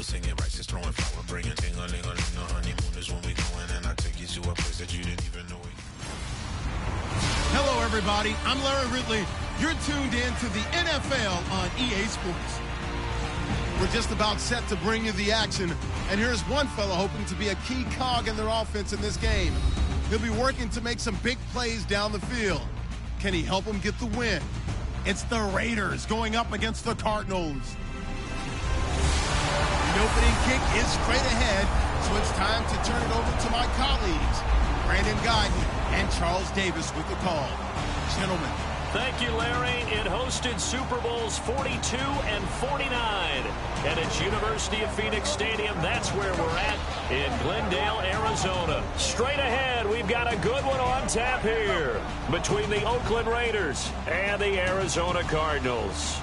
sing it, rice is throwing flour, bringing ding-a-ling-a-ling. The honeymoon is when we going, and I take you to a place that you didn't even know it. Hello, everybody. I'm Larry Ridley. You're tuned in to the NFL on EA Sports. We're just about set to bring you the action, and here's one fella hoping to be a key cog in their offense in this game. He'll be working to make some big plays down the field. Can he help them get the win? It's the Raiders going up against the Cardinals. The opening kick is straight ahead, so it's time to turn it over to my colleagues, Brandon Guyton and Charles Davis with the call. Gentlemen. Thank you, Larry. It hosted Super Bowls 42 and 49. And it's University of Phoenix Stadium. That's where we're at in Glendale, Arizona. Straight ahead, we've got a good one on tap here between the Oakland Raiders and the Arizona Cardinals.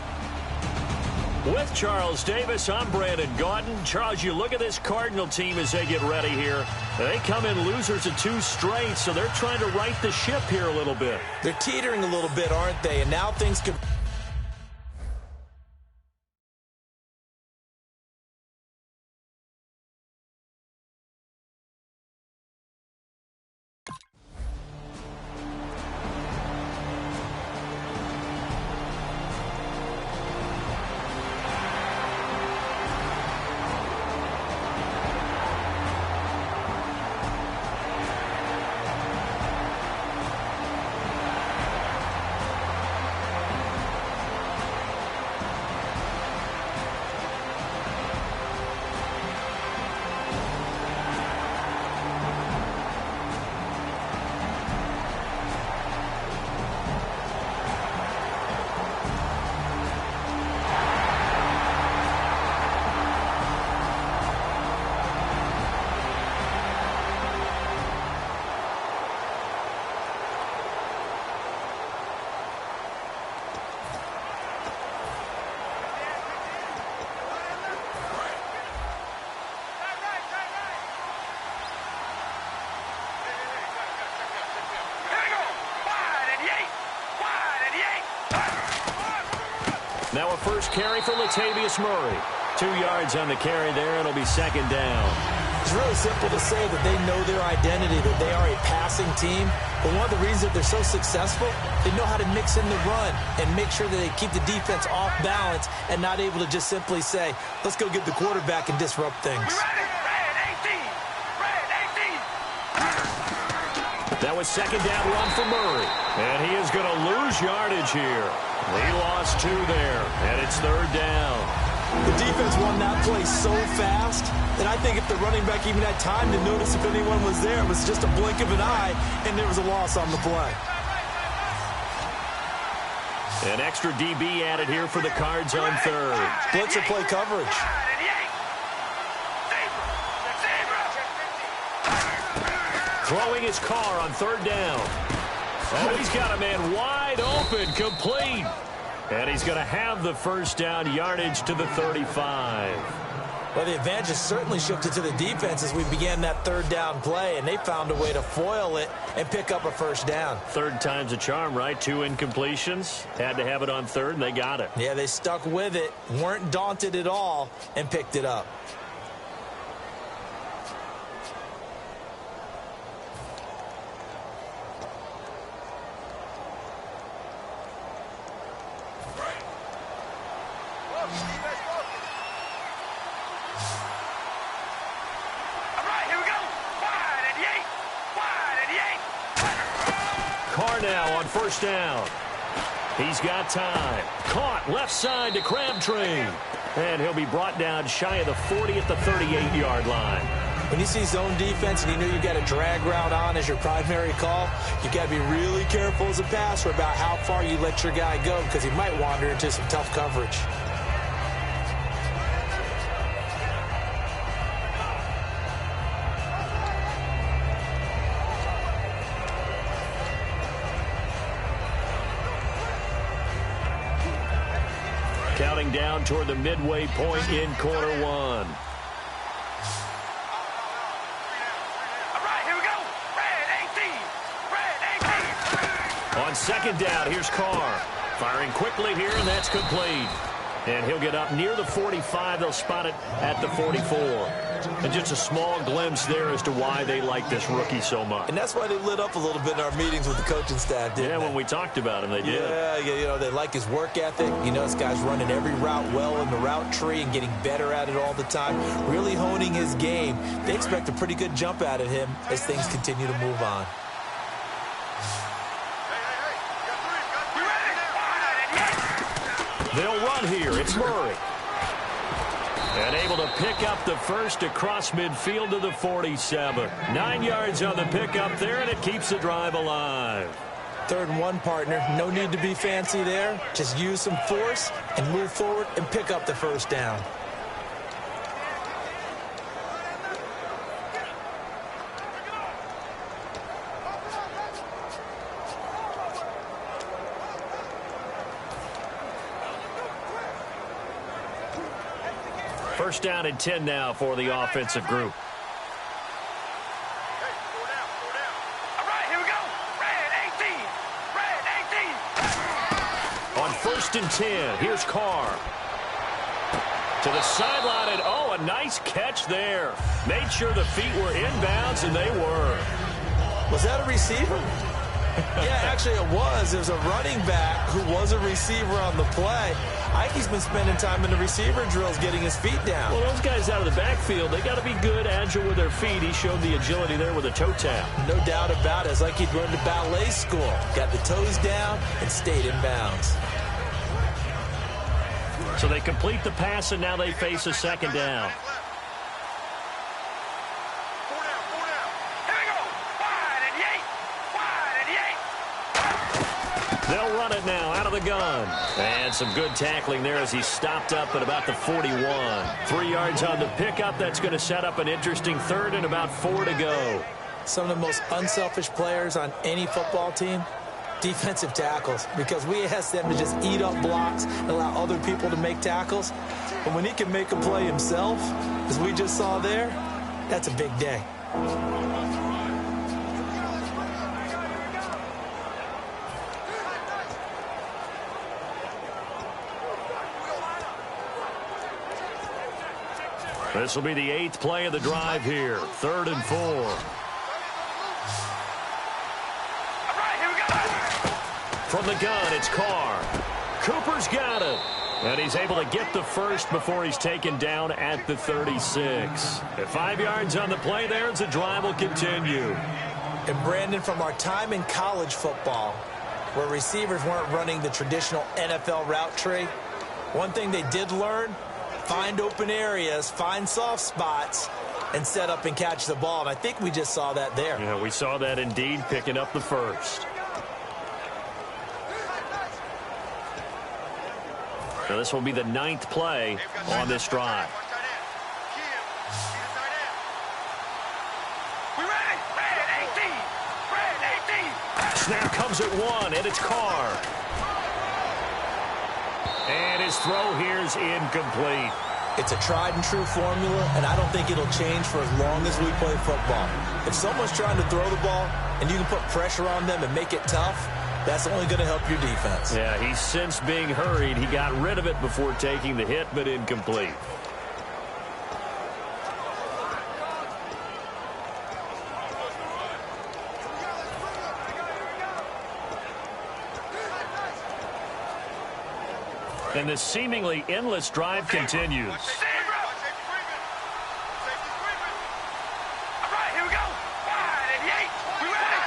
With Charles Davis, I'm Brandon Guyton. Charles, you look at this Cardinal team as they get ready here. They come in losers of 2 straight, so they're trying to right the ship here a little bit. They're teetering a little bit, aren't they? And now things could... Now a first carry for Latavius Murray. 2 yards on the carry there. It'll be second down. It's really simple to say that they know their identity, that they are a passing team. But one of the reasons that they're so successful, they know how to mix in the run and make sure that they keep the defense off balance and not able to just simply say, let's go get the quarterback and disrupt things. That was second down run for Murray. And he is going to lose yardage here. He lost 2 there, and it's third down. The defense won that play so fast that I think if the running back even had time to notice if anyone was there, it was just a blink of an eye, and there was a loss on the play. An extra DB added here for the Cards on third. Blitzer play coverage. Throwing his car on third down. Oh, he's got a man wide open, complete. And he's going to have the first down, yardage to the 35. Well, the advantage has certainly shifted to the defense as we began that third down play, and they found a way to foil it and pick up a first down. Third time's a charm, right? 2 incompletions. Had to have it on third, and they got it. Yeah, they stuck with it, weren't daunted at all, and picked it up. Now on first down. He's got time. Caught left side to Crabtree. And he'll be brought down shy of the 40 at the 38-yard line. When you see zone defense and you know you've got a drag route on as your primary call, you've got to be really careful as a passer about how far you let your guy go because he might wander into some tough coverage. Counting down toward the midway point in quarter 1. All right, here we go. Red 18. On second down, here's Carr. Firing quickly here, and that's complete. And he'll get up near the 45. They'll spot it at the 44. And just a small glimpse there as to why they like this rookie so much. And that's why they lit up a little bit in our meetings with the coaching staff, didn't they? When we talked about him, they did. Yeah, you know, they like his work ethic. You know, this guy's running every route well in the route tree and getting better at it all the time, really honing his game. They expect a pretty good jump out of him as things continue to move on. They'll run here. It's Murray. And able to pick up the first across midfield to the 47. 9 yards on the pickup there, and it keeps the drive alive. 3rd and 1, partner. No need to be fancy there. Just use some force and move forward and pick up the first down. First down and 10 now for the offensive group. All right, here we go. Red 18. Red 18. On 1st and 10, here's Carr. To the sideline, and a nice catch there. Made sure the feet were inbounds, and they were. Was that a receiver? Yeah, actually it was. There's a running back who was a receiver on the play. Ikey's been spending time in the receiver drills getting his feet down. Well, those guys out of the backfield, they got to be good, agile with their feet. He showed the agility there with a toe tap. No doubt about it. It's like he'd run to ballet school. Got the toes down and stayed in bounds. So they complete the pass, and now they face a second down. They'll run it now out of the gun. And some good tackling there as he stopped up at about the 41. 3 yards on the pickup. That's going to set up an interesting 3rd and about 4 to go. Some of the most unselfish players on any football team, defensive tackles, because we ask them to just eat up blocks and allow other people to make tackles. But when he can make a play himself, as we just saw there, that's a big day. This will be the 8th play of the drive here. 3rd and 4. All right, here we go. From the gun, it's Carr. Cooper's got it. And he's able to get the first before he's taken down at the 36. At 5 yards on the play there, as the drive will continue. And Brandon, from our time in college football, where receivers weren't running the traditional NFL route tree, one thing they did learn: find open areas, find soft spots, and set up and catch the ball. And I think we just saw that there. Yeah, we saw that indeed, picking up the first. So this will be the 9th play on this drive. We ready? Red 18. Red 18. Snap comes at 1, and it's Carr. And his throw here is incomplete. It's a tried and true formula, and I don't think it'll change for as long as we play football. If someone's trying to throw the ball and you can put pressure on them and make it tough, that's only going to help your defense. Yeah, he's since being hurried. He got rid of it before taking the hit, but incomplete. And this seemingly endless drive continues. All right, here we go. Wide and Yates. We ready?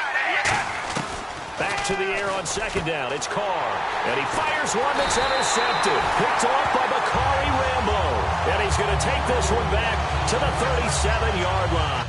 Back to the air on 2nd down. It's Carr. And he fires one that's intercepted. Picked off by Bakari Rambo. And he's going to take this one back to the 37-yard line.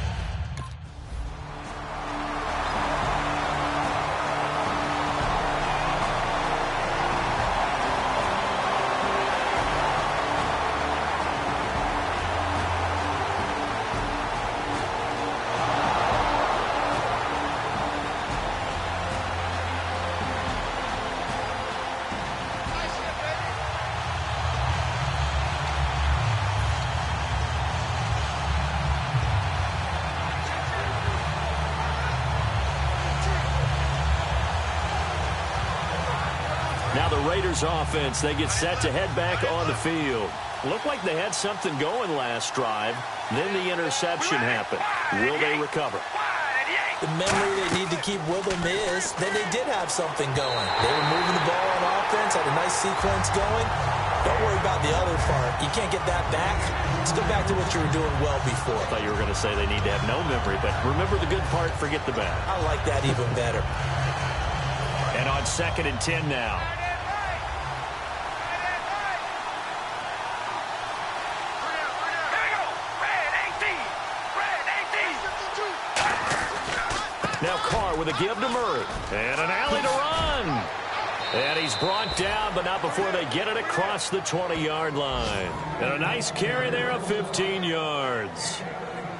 Raiders offense. They get set to head back on the field. Looked like they had something going last drive. Then the interception happened. Will they recover? The memory they need to keep with them is that they did have something going. They were moving the ball on offense, had a nice sequence going. Don't worry about the other part. You can't get that back. Let's go back to what you were doing well before. I thought you were going to say they need to have no memory, but remember the good part, forget the bad. I like that even better. And on 2nd and 10 now. Now Carr with a give to Murray. And an alley to run. And he's brought down, but not before they get it across the 20-yard line. And a nice carry there of 15 yards.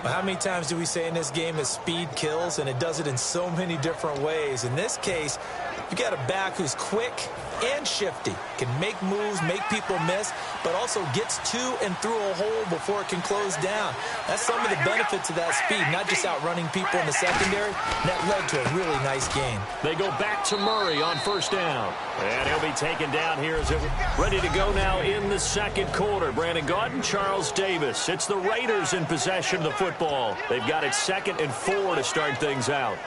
Well, how many times do we say in this game that speed kills, and it does it in so many different ways? In this case, you got a back who's quick and shifty, can make moves, make people miss, but also gets to and through a hole before it can close down. That's some of the benefits of that speed, not just outrunning people in the secondary. That led to a really nice game. They go back to Murray on 1st down. And he'll be taken down here as they're ready to go now in the 2nd quarter. Brandon Gaudin, Charles Davis. It's the Raiders in possession of the football. They've got it 2nd and 4 to start things out.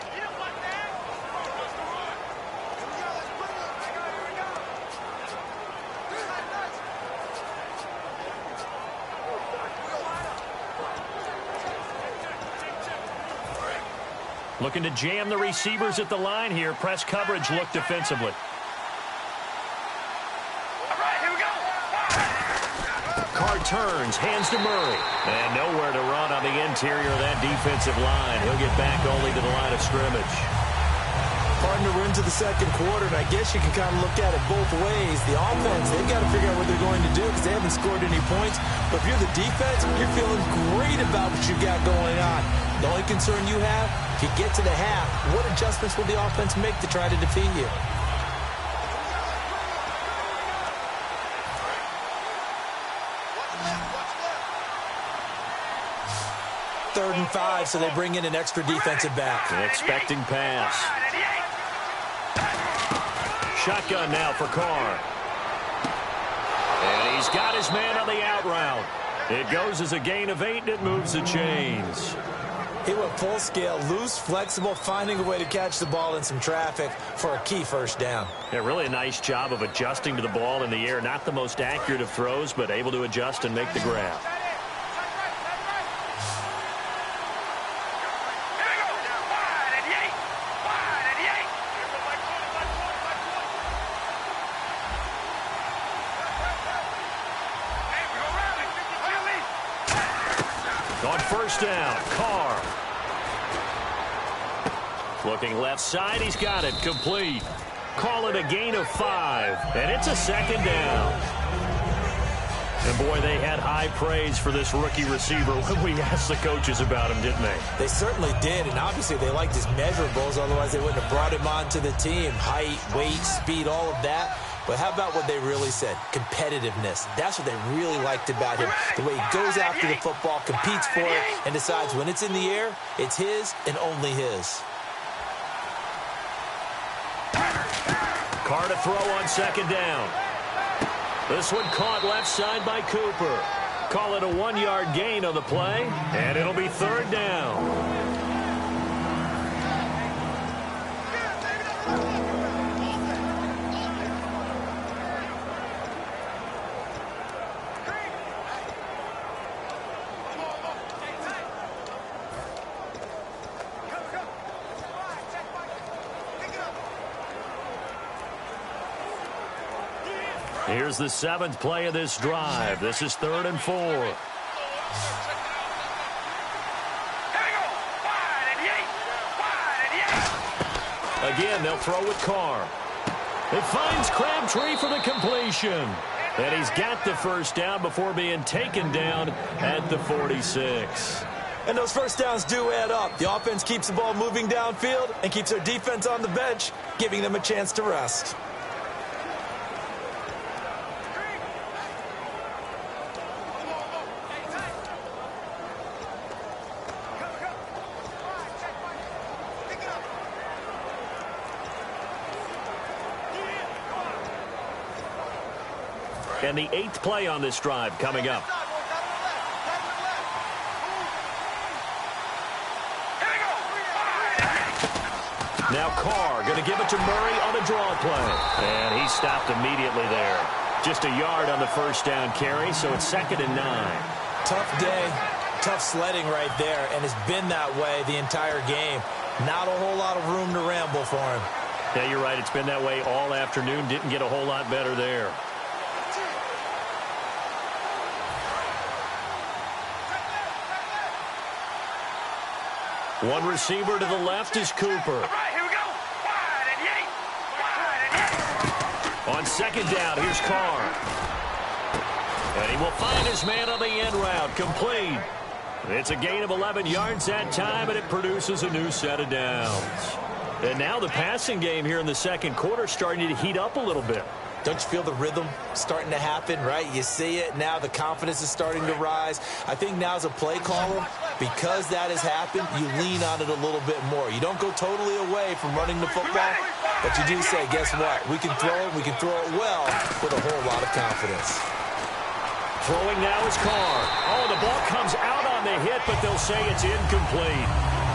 Looking to jam the receivers at the line here. Press coverage look defensively. All right, here we go. Carr turns, hands to Murray. And nowhere to run on the interior of that defensive line. He'll get back only to the line of scrimmage. Starting to run to the 2nd quarter, and I guess you can kind of look at it both ways. The offense, they've got to figure out what they're going to do because they haven't scored any points. But if you're the defense, you're feeling great about what you've got going on. The only concern you have, if you get to the half, what adjustments will the offense make to try to defeat you? Third and 5, so they bring in an extra defensive back. An expecting pass. Shotgun now for Carr. And he's got his man on the out route. It goes as a gain of 8, and it moves the chains. He went full scale, loose, flexible, finding a way to catch the ball in some traffic for a key 1st down. Yeah, really a nice job of adjusting to the ball in the air. Not the most accurate of throws, but able to adjust and make the grab. On 1st down, Carr. Looking left side, he's got it, complete. Call it a gain of 5, and it's a 2nd down. And boy, they had high praise for this rookie receiver when we asked the coaches about him, didn't they? They certainly did, and obviously they liked his measurables, otherwise they wouldn't have brought him onto the team. Height, weight, speed, all of that. But how about what they really said? Competitiveness. That's what they really liked about him. The way he goes after the football, competes for it, and decides when it's in the air, it's his and only his. Carr to throw on 2nd down. This one caught left side by Cooper. Call it a 1-yard gain on the play, and it'll be 3rd down. Here's the 7th play of this drive. This is 3rd and 4. Again, they'll throw with Carr. It finds Crabtree for the completion. And he's got the 1st down before being taken down at the 46. And those 1st downs do add up. The offense keeps the ball moving downfield and keeps their defense on the bench, giving them a chance to rest. And the 8th play on this drive coming up. Now Carr going to give it to Murray on a draw play. And he stopped immediately there. Just a yard on the first down carry, so it's 2nd and 9. Tough day, tough sledding right there, and it's been that way the entire game. Not a whole lot of room to ramble for him. Yeah, you're right. It's been that way all afternoon. Didn't get a whole lot better there. One receiver to the left is Cooper. All right, here we go. Wide and yank. Wide and yank. On 2nd down, here's Carr. And he will find his man on the end route. Complete. It's a gain of 11 yards that time, and it produces a new set of downs. And now the passing game here in the second quarter starting to heat up a little bit. Don't you feel the rhythm starting to happen, right? You see it now. The confidence is starting to rise. I think now as a play caller, because that has happened, you lean on it a little bit more. You don't go totally away from running the football, but you do say, guess what? We can throw it. We can throw it well with a whole lot of confidence. Throwing now is Carr. Oh, the ball comes out on the hit, but they'll say it's incomplete.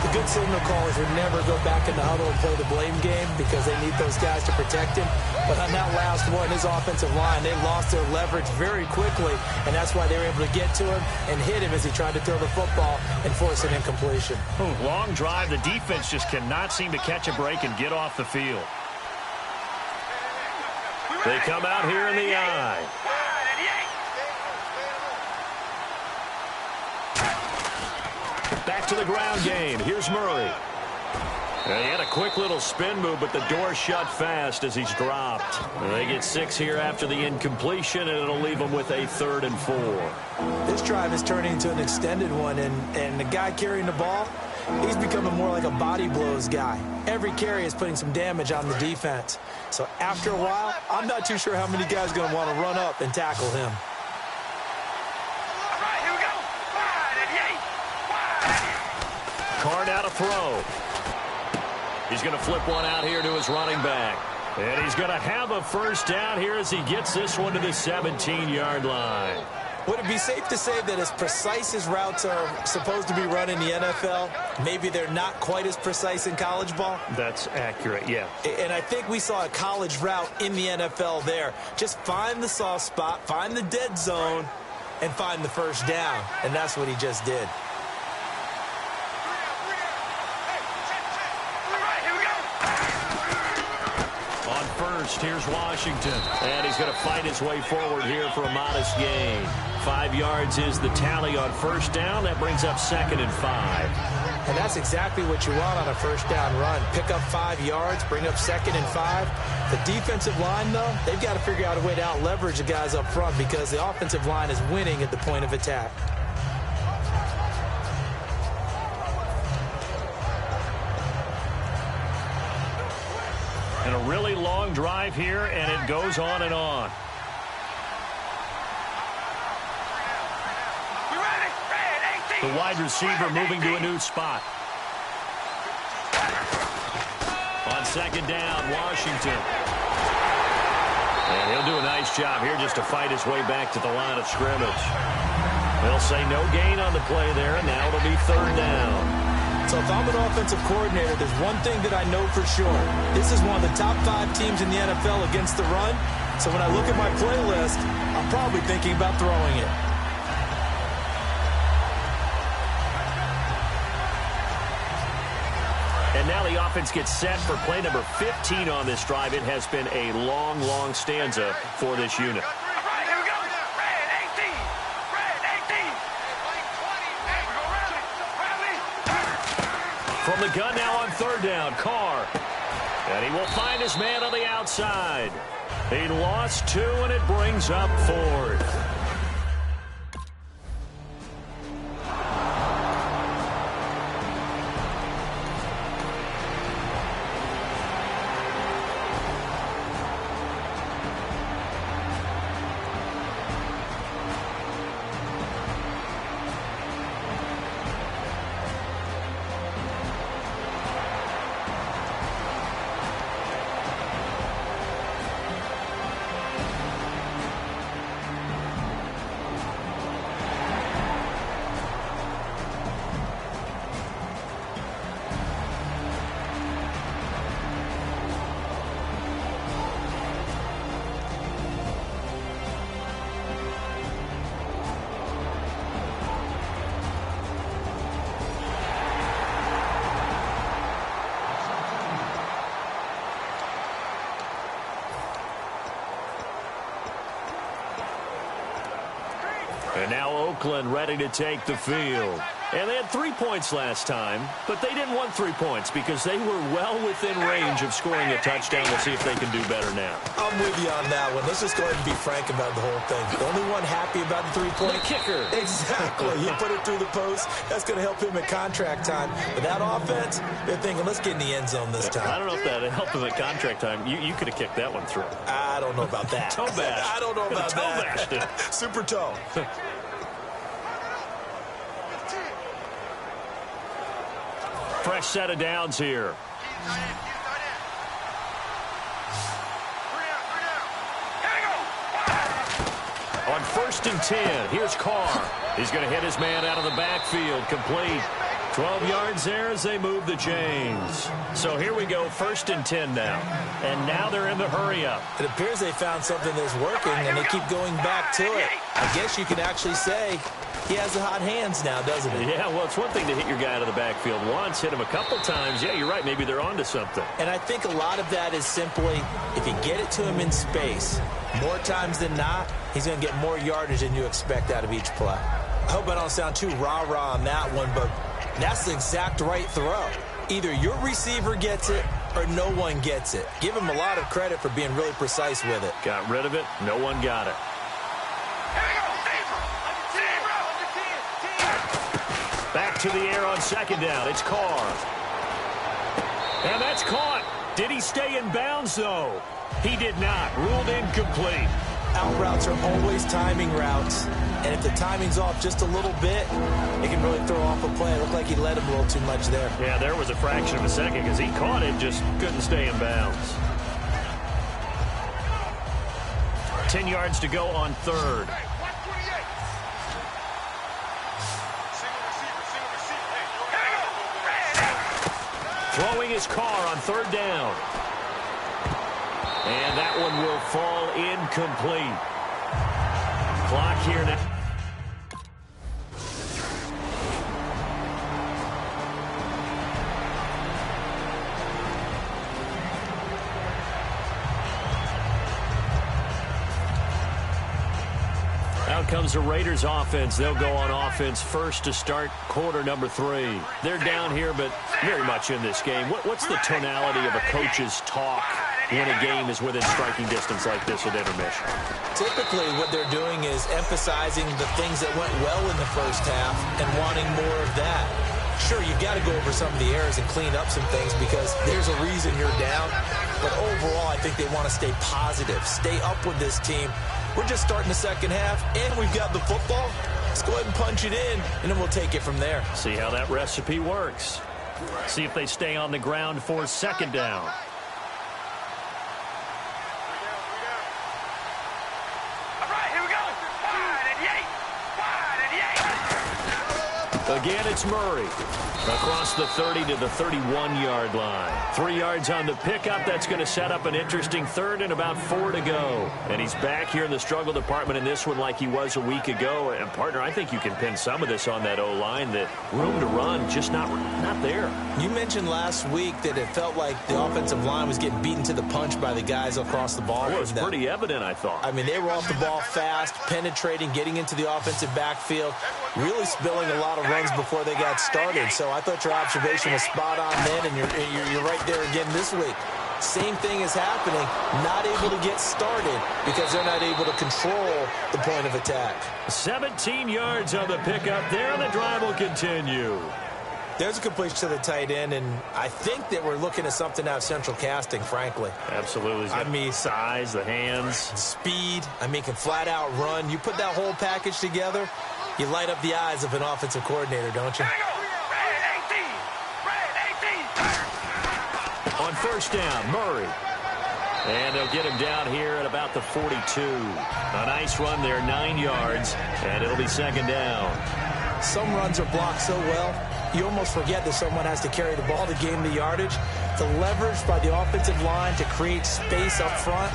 The good signal callers would never go back in the huddle and play the blame game because they need those guys to protect him. But on that last one, his offensive line, they lost their leverage very quickly, and that's why they were able to get to him and hit him as he tried to throw the football and force an incompletion. Long drive. The defense just cannot seem to catch a break and get off the field. They come out here in the eye. Back to the ground game. Here's Murray. And he had a quick little spin move, but the door shut fast as he's dropped. And they get 6 here after the incompletion, and it'll leave them with a 3rd and 4. This drive is turning into an extended one, and the guy carrying the ball, he's becoming more like a body blows guy. Every carry is putting some damage on the defense. So after a while, I'm not too sure how many guys are going to want to run up and tackle him. Carr now to throw. He's going to flip one out here to his running back. And he's going to have a first down here as he gets this one to the 17-yard line. Would it be safe to say that as precise as routes are supposed to be run in the NFL, maybe they're not quite as precise in college ball? That's accurate, yeah. And I think we saw a college route in the NFL there. Just find the soft spot, find the dead zone, and find the first down. And that's what he just did. Here's Washington, and he's going to fight his way forward here for a modest gain. 5 yards is the tally on first down. That brings up 2nd and 5. And that's exactly what you want on a first down run. Pick up 5 yards, bring up 2nd and 5. The defensive line, though, they've got to figure out a way to out-leverage the guys up front because the offensive line is winning at the point of attack. And a really long drive here, and it goes on and on. The wide receiver moving to a new spot. On 2nd down, Washington. And he'll do a nice job here just to fight his way back to the line of scrimmage. They'll say no gain on the play there, and now it'll be 3rd down. So if I'm an offensive coordinator, there's one thing that I know for sure. This is one of the top 5 teams in the NFL against the run. So when I look at my playlist, I'm probably thinking about throwing it. And now the offense gets set for play number 15 on this drive. It has been a long, long stanza for this unit. From the gun now on 3rd down, Carr. And he will find his man on the outside. He lost 2, and it brings up 4th. And now Oakland ready to take the field. And they had 3 points last time, but they didn't want 3 points because they were well within range of scoring a touchdown. We'll see if they can do better now. I'm with you on that one. Let's just go ahead and be frank about the whole thing. The only one happy about the 3-point kicker. Exactly. He put it through the post. That's going to help him at contract time. But that offense, they're thinking, let's get in the end zone this time. I don't know if that helped him at contract time. You could have kicked that one through. I don't know about that. Toe bash. I don't know about toe that. Bashed. Super toe. Fresh set of downs here. On 1st and 10, here's Carr. He's going to hit his man out of the backfield, complete. 12 yards there as they move the chains. So here we go, 1st and 10 now. And now they're in the hurry-up. It appears they found something that's working, and they keep going back to it. I guess you can actually say he has the hot hands now, doesn't he? Yeah, well, it's one thing to hit your guy out of the backfield once, hit him a couple times. Yeah, you're right. Maybe they're onto something. And I think a lot of that is simply if you get it to him in space, more times than not, he's going to get more yardage than you expect out of each play. I hope I don't sound too rah-rah on that one, but that's the exact right throw. Either your receiver gets it or no one gets it. Give him a lot of credit for being really precise with it. Got rid of it. No one got it. Back to the air on 2nd down. It's Carr. And that's caught. Did he stay in bounds, though? He did not. Ruled incomplete. Out routes are always timing routes. And if the timing's off just a little bit, it can really throw off a play. It looked like he let him a little too much there. Yeah, there was a fraction of a second because he caught it, just couldn't stay in bounds. 10 yards to go on 3rd. Throwing his Carr on 3rd down. And that one will fall incomplete. Clock here now. Out comes the Raiders offense. They'll go on offense first to start quarter number 3. They're down here, but very much in this game. What's the tonality of a coach's talk when a game is within striking distance like this at intermission? Typically, what they're doing is emphasizing the things that went well in the first half and wanting more of that. Sure, you've got to go over some of the errors and clean up some things because there's a reason you're down. But overall, I think they want to stay positive, stay up with this team. We're just starting the second half, and we've got the football. Let's go ahead and punch it in, and then we'll take it from there. See how that recipe works. See if they stay on the ground for 2nd down. All right, here we go. Wide and yay. Again, it's Murray. Across the 30 to the 31-yard line. 3 yards on the pickup. That's going to set up an interesting 3rd and about 4 to go. And he's back here in the struggle department in this one like he was a week ago. And, partner, I think you can pin some of this on that O-line. That room to run, just not there. You mentioned last week that it felt like the offensive line was getting beaten to the punch by the guys across the ball. It was pretty evident, I thought. I mean, they were off the ball fast, penetrating, getting into the offensive backfield, really spilling a lot of runs before they got started. So I thought your observation was spot on then, and you're right there again this week. Same thing is happening, not able to get started because they're not able to control the point of attack. 17 yards on the pickup there, and the drive will continue. There's a completion to the tight end, and I think that we're looking at something out of central casting, frankly. Absolutely. I mean, size, the hands. Speed. I mean, can flat out run. You put that whole package together, you light up the eyes of an offensive coordinator, don't you? On 1st down, Murray. And they'll get him down here at about the 42. A nice run there, 9 yards, and it'll be 2nd down. Some runs are blocked so well, you almost forget that someone has to carry the ball to gain the yardage. The leverage by the offensive line to create space up front,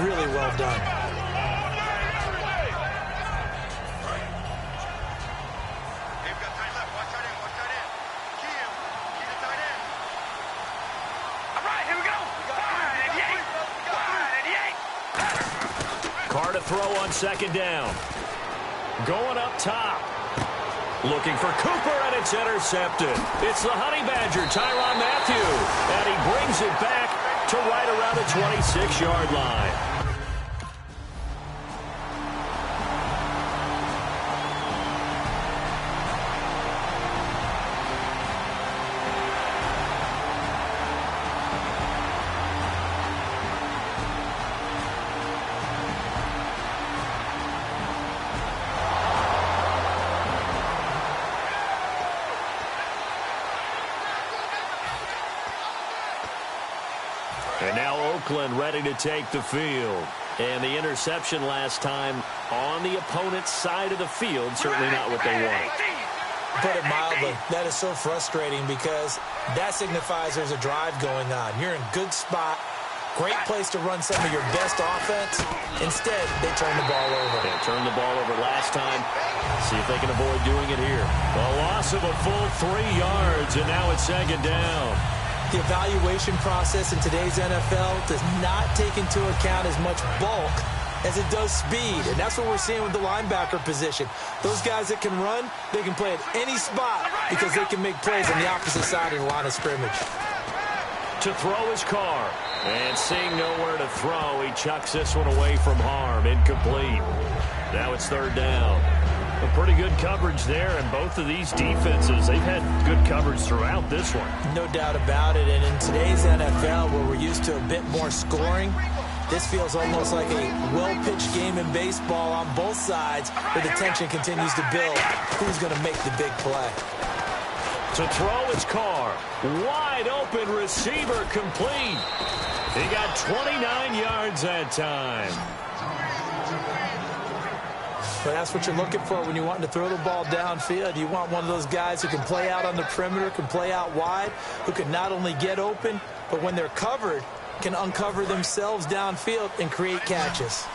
really well done. Carr to throw on 2nd down. Going up top. Looking for Cooper, and it's intercepted. It's the Honey Badger, Tyrann Mathieu. And he brings it back to right around the 26-yard line. And now Oakland ready to take the field. And the interception last time on the opponent's side of the field, certainly not what they want. Put it mildly, that is so frustrating because that signifies there's a drive going on. You're in good spot, great place to run some of your best offense. Instead, they turn the ball over. They turned the ball over last time. See if they can avoid doing it here. A loss of a full 3 yards, and now it's second down. The evaluation process in today's NFL does not take into account as much bulk as it does speed, and that's what we're seeing with the linebacker position. Those guys that can run, they can play at any spot because they can make plays on the opposite side of the line of scrimmage. To throw his car, and seeing nowhere to throw, he chucks this one away from harm, incomplete. Now it's third down. A pretty good coverage there, and both of these defenses, they've had good coverage throughout this one. No doubt about it, and in today's NFL, where we're used to a bit more scoring, this feels almost like a well-pitched game in baseball on both sides, where the tension continues to build. Who's going to make the big play? To throw his car, wide open receiver complete. He got 29 yards that time. But that's what you're looking for when you're wanting to throw the ball downfield. You want one of those guys who can play out on the perimeter, can play out wide, who can not only get open, but when they're covered, can uncover themselves downfield and create catches.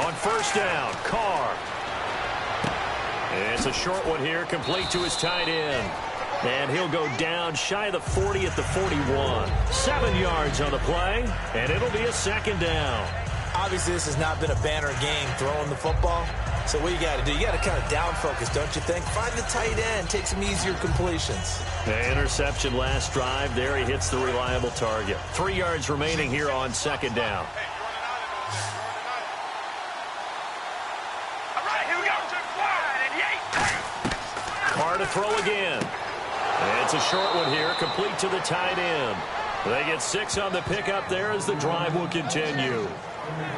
On first down, Carr. It's a short one here, complete to his tight end. And he'll go down shy of the 40 at the 41. 7 yards on the play, and it'll be a second down. Obviously, this has not been a banner game throwing the football. So what you got to do, you got to kind of down focus, don't you think? Find the tight end, take some easier completions. The interception last drive. There he hits the reliable target. 3 yards remaining here on second down. Carr to throw again. It's a short one here, complete to the tight end. They get 6 on the pickup there as the drive will continue.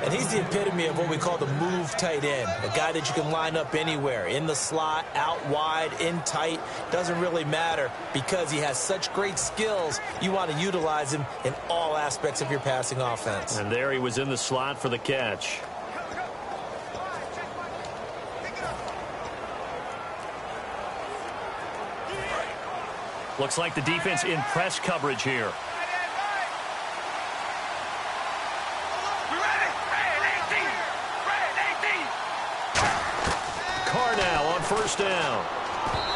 And he's the epitome of what we call the move tight end, a guy that you can line up anywhere, in the slot, out wide, in tight, doesn't really matter because he has such great skills. You want to utilize him in all aspects of your passing offense. And there he was in the slot for the catch. Looks like the defense in press coverage here. Carr now on first down.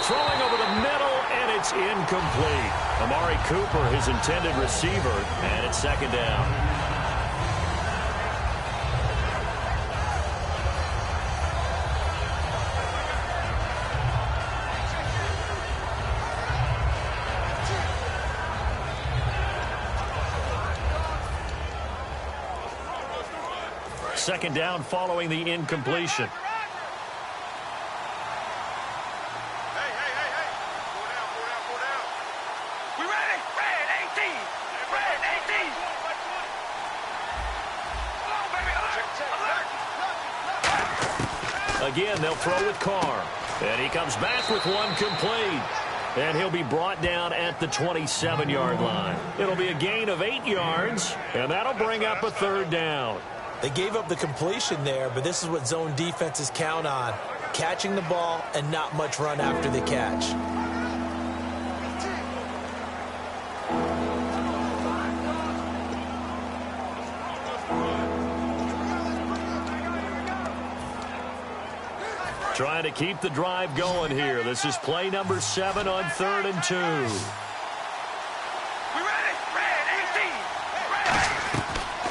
Throwing over the middle, and it's incomplete. Amari Cooper, his intended receiver, and it's second down. Second down following the incompletion. We ready? Red 18. Red 18. Come on, baby. Alert. Again, they'll throw with Carr. And he comes back with one complete. And he'll be brought down at the 27-yard line. It'll be a gain of 8 yards, and that'll bring up a third down. They gave up the completion there, but this is what zone defenses count on. Catching the ball and not much run after the catch. Trying to keep the drive going here. This is play number 7 on 3rd and 2. We ready? Red 18. Red.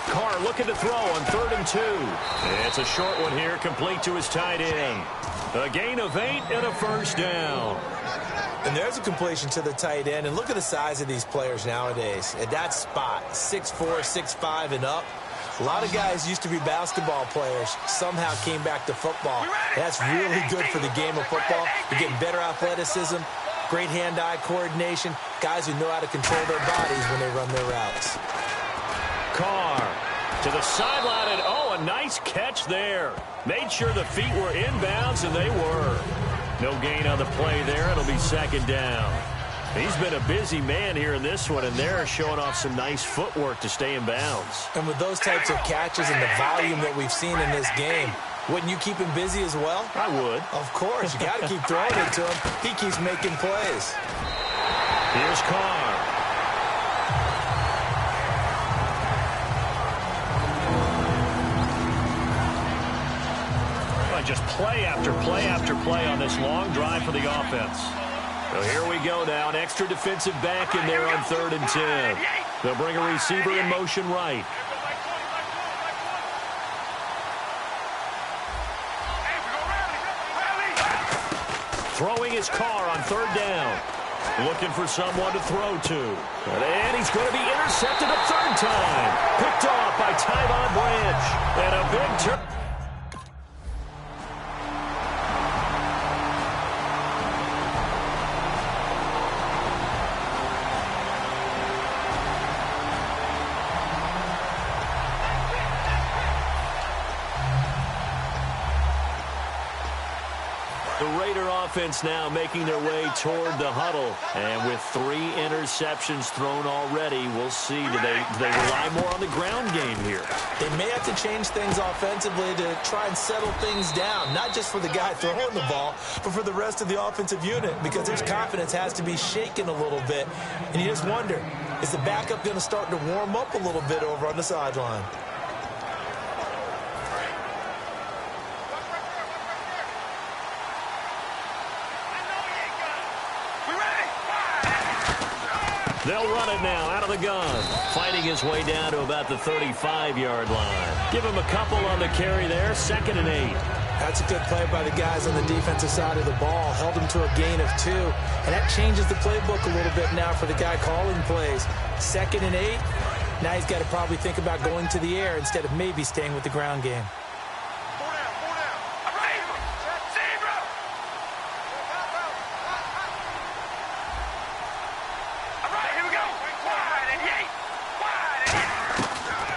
Carr looking to throw on 3rd and 2. It's a short one here, complete to his tight end. A gain of 8 and a first down. And there's a completion to the tight end. And look at the size of these players nowadays. At that spot, 6'4", 6'5", and up. A lot of guys used to be basketball players, somehow came back to football. That's really good for the game of football. You're getting better athleticism, great hand-eye coordination, guys who know how to control their bodies when they run their routes. Carr to the sideline, and a nice catch there. Made sure the feet were inbounds, and they were. No gain on the play there. It'll be 2nd down. He's been a busy man here in this one, and they're showing off some nice footwork to stay in bounds. And with those types of catches and the volume that we've seen in this game, wouldn't you keep him busy as well? I would. Of course. You got to keep throwing it to him. He keeps making plays. Here's Carr. Just play after play after play on this long drive for the offense. So here we go now. An extra defensive back in there on 3rd and 10. They'll bring a receiver in motion right. Throwing his Carr on 3rd down. Looking for someone to throw to. And he's going to be intercepted a 3rd time. Picked off by Tyvon Branch. And a big turn. Offense now making their way toward the huddle, and with 3 interceptions thrown already, we'll see. Do they rely more on the ground game here? They may have to change things offensively to try and settle things down, not just for the guy throwing the ball, but for the rest of the offensive unit, because his confidence has to be shaken a little bit. And you just wonder, is the backup going to start to warm up a little bit over on the sideline? They'll run it now out of the gun. Fighting his way down to about the 35-yard line. Give him a couple on the carry there. 2nd and 8. That's a good play by the guys on the defensive side of the ball. Held him to a gain of 2. And that changes the playbook a little bit now for the guy calling plays. 2nd and 8. Now he's got to probably think about going to the air instead of maybe staying with the ground game.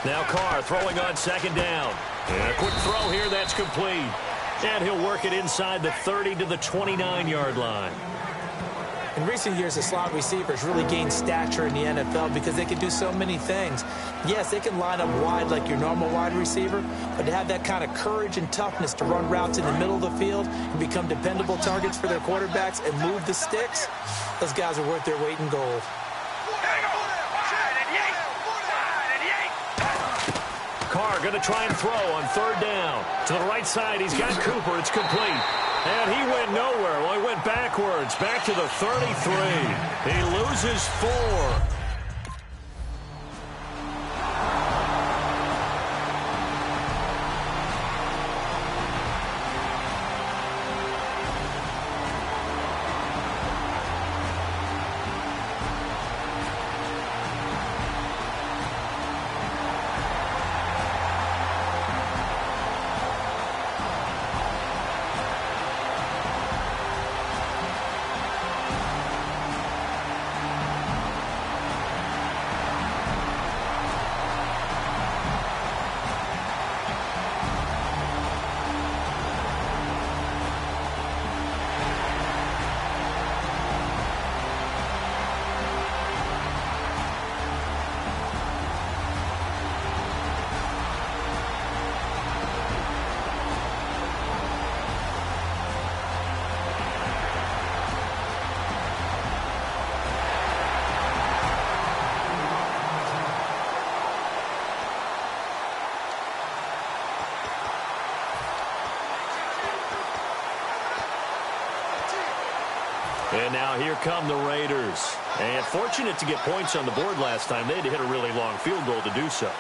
Now Carr throwing on 2nd down. And a quick throw here that's complete. And he'll work it inside the 30 to the 29-yard line. In recent years, the slot receivers really gained stature in the NFL because they can do so many things. Yes, they can line up wide like your normal wide receiver, but to have that kind of courage and toughness to run routes in the middle of the field and become dependable targets for their quarterbacks and move the sticks, those guys are worth their weight in gold. Carr going to try and throw on 3rd down. To the right side, he's got Cooper. It's complete. And he went nowhere. Well, he went backwards, back to the 33. He loses 4. And now here come the Raiders. And fortunate to get points on the board last time. They had to hit a really long field goal to do so.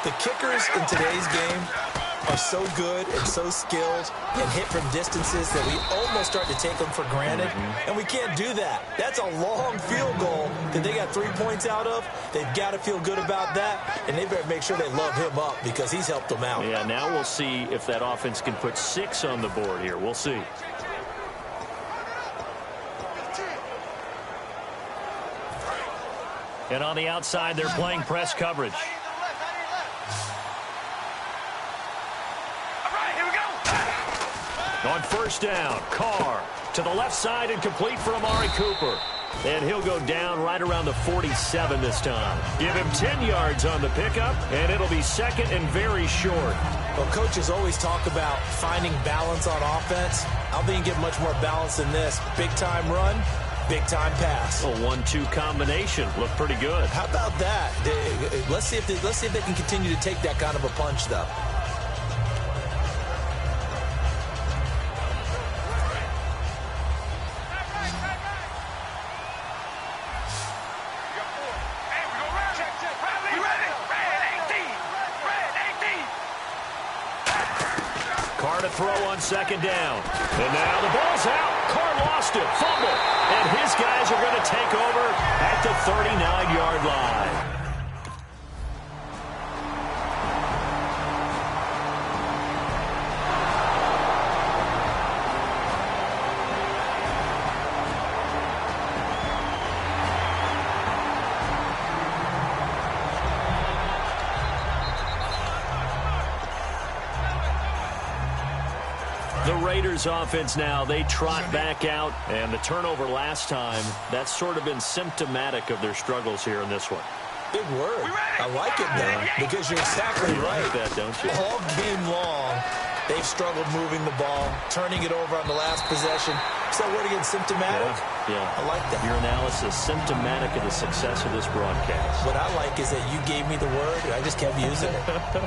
The kickers in today's game are so good and so skilled and hit from distances that we almost start to take them for granted. And we can't do that. That's a long field goal that they got 3 points out of. They've got to feel good about that, and they better make sure they love him up because he's helped them out. Yeah, now we'll see if that offense can put 6 on the board here. We'll see. And on the outside, they're playing press coverage. On first down, Carr to the left side and complete for Amari Cooper. And he'll go down right around the 47 this time. Give him 10 yards on the pickup, and it'll be second and very short. Well, coaches always talk about finding balance on offense. I don't think you get much more balance than this. Big-time run, big-time pass. A 1-2 combination. Looked pretty good. How about that? Let's see if they can continue to take that kind of a punch, though. Throw on second down. And now the ball's out. Carr lost it. Fumble. And his guys are going to take over at the 39-yard line. The Raiders offense now, they trot back out, and the turnover last time, that's sort of been symptomatic of their struggles here in this one. Big word. I like it now because you're exactly right. Like that, don't you? All game long, they've struggled moving the ball, turning it over on the last possession. Is that word again, symptomatic? Yeah. I like that. Your analysis, symptomatic of the success of this broadcast. What I like is that you gave me the word, and I just kept using it.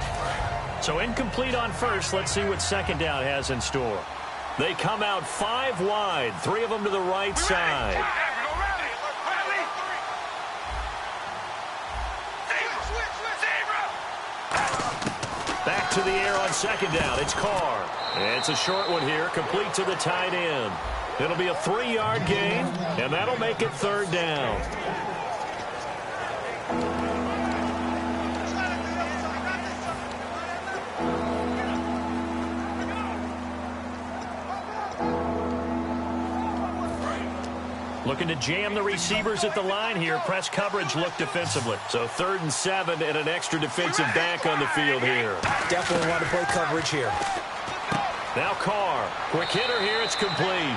So incomplete on first. Let's see what second down has in store. They come out 5 wide, 3 of them to the right side. Back to the air on second down. It's Carr. And it's a short one here, complete to the tight end. It'll be a 3-yard gain, and that'll make it third down. Looking to jam the receivers at the line here. Press coverage look defensively. So 3rd and 7 and an extra defensive back on the field here. Definitely want to play coverage here. Now Carr. Quick hitter here. It's complete.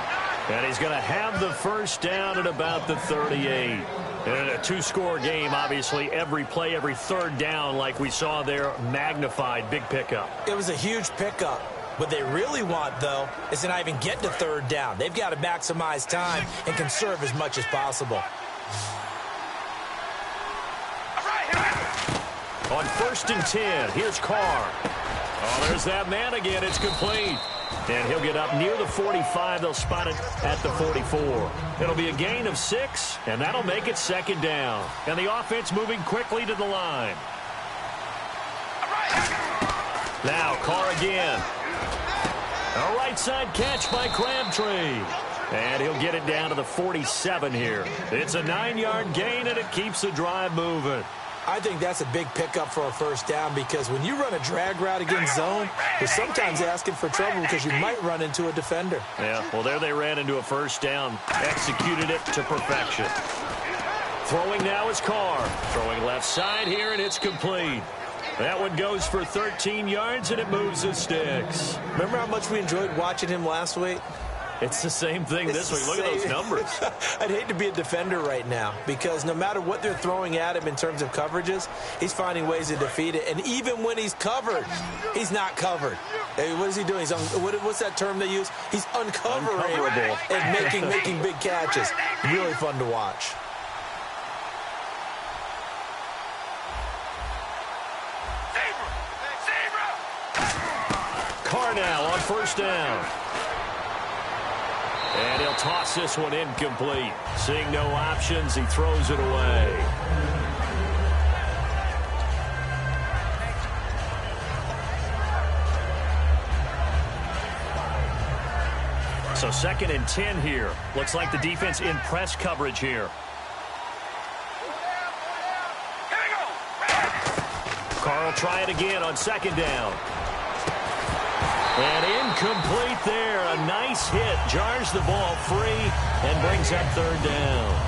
And he's going to have the first down at about the 38. And in a 2-score game, obviously, every play, every third down, like we saw there, magnified. Big pickup. It was a huge pickup. What they really want, though, is to not even get to third down. They've got to maximize time and conserve as much as possible. On 1st and 10, here's Carr. Oh, there's that man again. It's complete. And he'll get up near the 45. They'll spot it at the 44. It'll be a gain of 6, and that'll make it second down. And the offense moving quickly to the line. Now Carr again. A right side catch by Crabtree. And he'll get it down to the 47 here. It's a 9-yard gain, and it keeps the drive moving. I think that's a big pickup for a first down because when you run a drag route against zone, you're sometimes asking for trouble because you might run into a defender. Yeah, well, there they ran into a first down. Executed it to perfection. Throwing now is Carr. Throwing left side here, and it's complete. That one goes for 13 yards, and it moves the sticks. Remember how much we enjoyed watching him last week? It's the same thing this week. Look at those numbers. I'd hate to be a defender right now because no matter what they're throwing at him in terms of coverages, he's finding ways to defeat it. And even when he's covered, he's not covered. Hey, what is he doing? What's that term they use? He's uncovering and making big catches. Really fun to watch. Carr now on first down. And he'll toss this one incomplete. Seeing no options, he throws it away. So 2nd and 10 here. Looks like the defense in press coverage here. Carl try it again on 2nd down. And incomplete there. A nice hit. Jars the ball free and brings up 3rd down.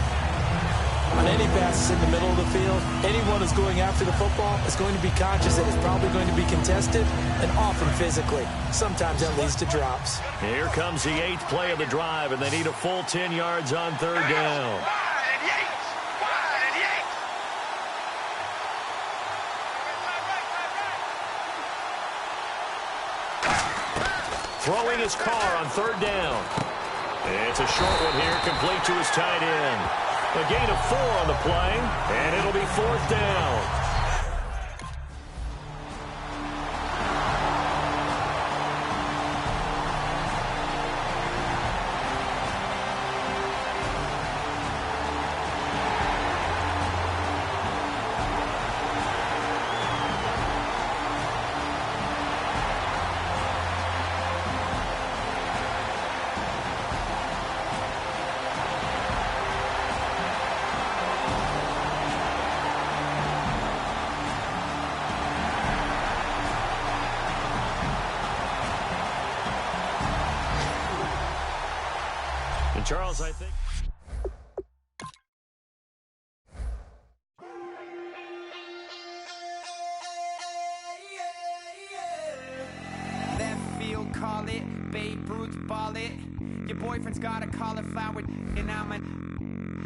On any passes in the middle of the field, anyone who's going after the football is going to be conscious that it's probably going to be contested and often physically. Sometimes that leads to drops. Here comes the 8th play of the drive, and they need a full 10 yards on 3rd down. Throwing his car on 3rd down. It's a short one here, complete to his tight end. A gain of 4 on the play, and it'll be 4th down. Charles, I think. Left field, call it. Babe Ruth, ball it. Your boyfriend's got a cauliflower, and I'm a...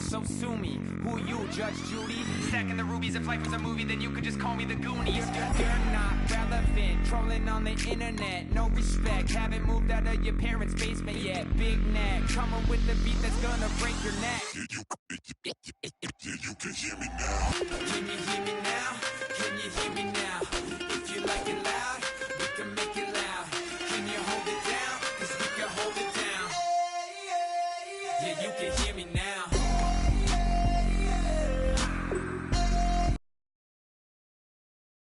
So sue me. Who you, Judge Judy? Stacking the rubies. If life was a movie, then you could just call me the Goonies. You're not relevant. Trolling on the internet. No respect. Haven't moved out of your parents' basement yet. Big neck. Coming with the beat that's gonna break your neck. You can hear me now. Give me